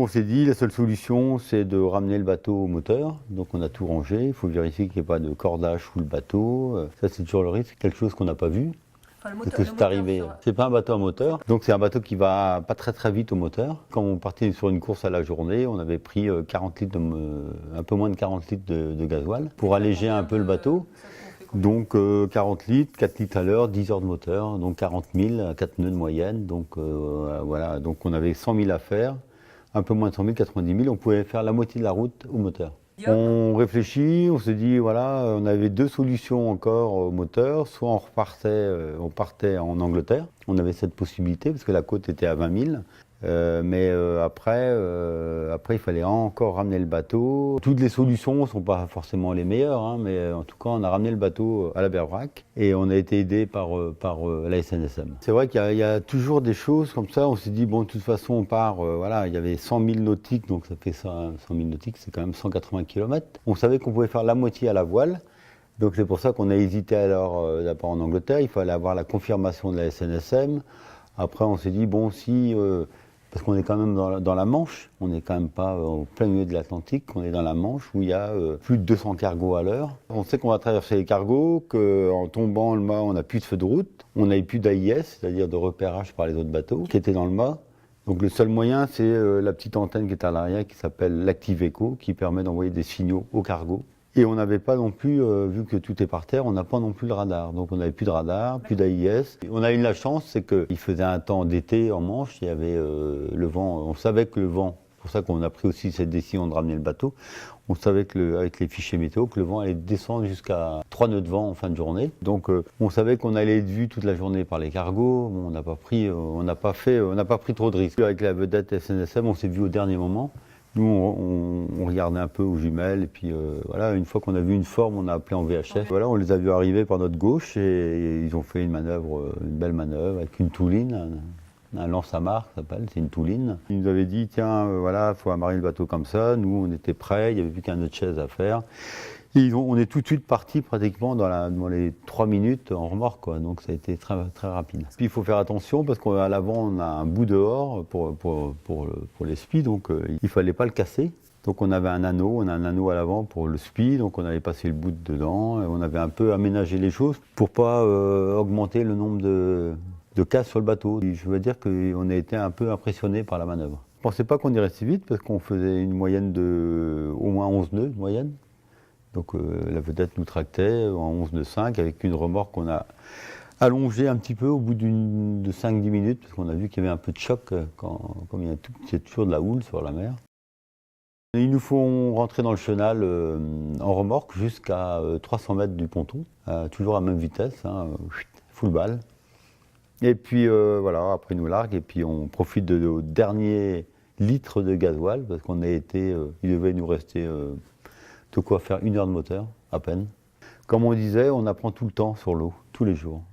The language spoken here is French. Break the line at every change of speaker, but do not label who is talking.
On s'est dit, la seule solution, c'est de ramener le bateau au moteur. Donc on a tout rangé, il faut vérifier qu'il n'y ait pas de cordage sous le bateau. Ça, c'est toujours le risque, quelque chose qu'on n'a pas vu.
Enfin,
Parce que c'est arrivé. C'est pas un bateau à moteur, donc c'est un bateau qui va pas très vite au moteur. Quand on partait sur une course à la journée, on avait pris 40 litres un peu moins de 40 litres de gasoil pour alléger un peu le bateau. Donc 40 litres, 4 litres à l'heure, 10 heures de moteur, donc 40 000, 4 nœuds de moyenne. Donc voilà, donc on avait 100 000 à faire, un peu moins de 100 000, 90 000, on pouvait faire la moitié de la route au moteur. On réfléchit, on se dit, voilà, on avait deux solutions encore au moteur. Soit on partait en Angleterre. On avait cette possibilité parce que la côte était à 20 000. Après, il fallait encore ramener le bateau. Toutes les solutions ne sont pas forcément les meilleures, hein, mais en tout cas, on a ramené le bateau à la Berbrac et on a été aidé par la SNSM. C'est vrai qu'il y a toujours des choses comme ça. On s'est dit, bon, de toute façon, on part, voilà, il y avait 100 000 nautiques, donc ça fait ça, 100 000 nautiques, c'est quand même 180 km. On savait qu'on pouvait faire la moitié à la voile. Donc c'est pour ça qu'on a hésité alors d'abord en Angleterre. Il fallait avoir la confirmation de la SNSM. Après, on s'est dit, bon, si... parce qu'on est quand même dans la Manche, on n'est quand même pas au plein milieu de l'Atlantique, on est dans la Manche où il y a plus de 200 cargos à l'heure. On sait qu'on va traverser les cargos, qu'en tombant le mât, on n'a plus de feu de route, on n'a plus d'AIS, c'est-à-dire de repérage par les autres bateaux qui étaient dans le mât. Donc le seul moyen, c'est la petite antenne qui est à l'arrière qui s'appelle l'Active Echo, qui permet d'envoyer des signaux au cargo. Et on n'avait pas non plus, vu que tout est par terre, on n'a pas non plus le radar. Donc on n'avait plus de radar, plus d'AIS. On a eu la chance, c'est qu'il faisait un temps d'été en Manche, il y avait le vent, on savait que le vent, c'est pour ça qu'on a pris aussi cette décision de ramener le bateau, on savait que avec les fichiers météo, que le vent allait descendre jusqu'à 3 nœuds de vent en fin de journée. Donc on savait qu'on allait être vu toute la journée par les cargos, bon, on n'a pas pris trop de risques. Avec la vedette SNSM, on s'est vu au dernier moment. Nous, on regardait un peu aux jumelles et puis voilà, une fois qu'on a vu une forme, on a appelé en VHF. Voilà, on les a vus arriver par notre gauche et ils ont fait une belle manœuvre avec une touline, un lance-amarre ça s'appelle, c'est une touline. Ils nous avaient dit, tiens, voilà, il faut amarrer le bateau comme ça. Nous, on était prêts, il n'y avait plus qu'un nœud de chaise à faire. Et on est tout de suite parti pratiquement dans les 3 minutes en remorque, quoi. Donc ça a été très, très rapide. Puis il faut faire attention parce qu'à l'avant on a un bout dehors pour les spies, donc il ne fallait pas le casser. Donc on a un anneau à l'avant pour le spi, donc on avait passé le bout dedans, et on avait un peu aménagé les choses pour pas augmenter le nombre de casses sur le bateau. Et je veux dire qu'on a été un peu impressionné par la manœuvre. Je ne pensais pas qu'on irait si vite parce qu'on faisait une moyenne de au moins 11 nœuds de moyenne. Donc la vedette nous tractait en 11 nœuds 5 avec une remorque qu'on a allongée un petit peu au bout de 5-10 minutes parce qu'on a vu qu'il y avait un peu de choc comme il y a toujours de la houle sur la mer. Ils nous font rentrer dans le chenal en remorque jusqu'à 300 mètres du ponton, toujours à même vitesse, hein, full balle. Et puis voilà, après ils nous larguent et puis on profite de nos derniers litres de gasoil parce qu'on a été, il devait nous rester de quoi faire 1 heure de moteur, à peine. Comme on disait, on apprend tout le temps sur l'eau, tous les jours.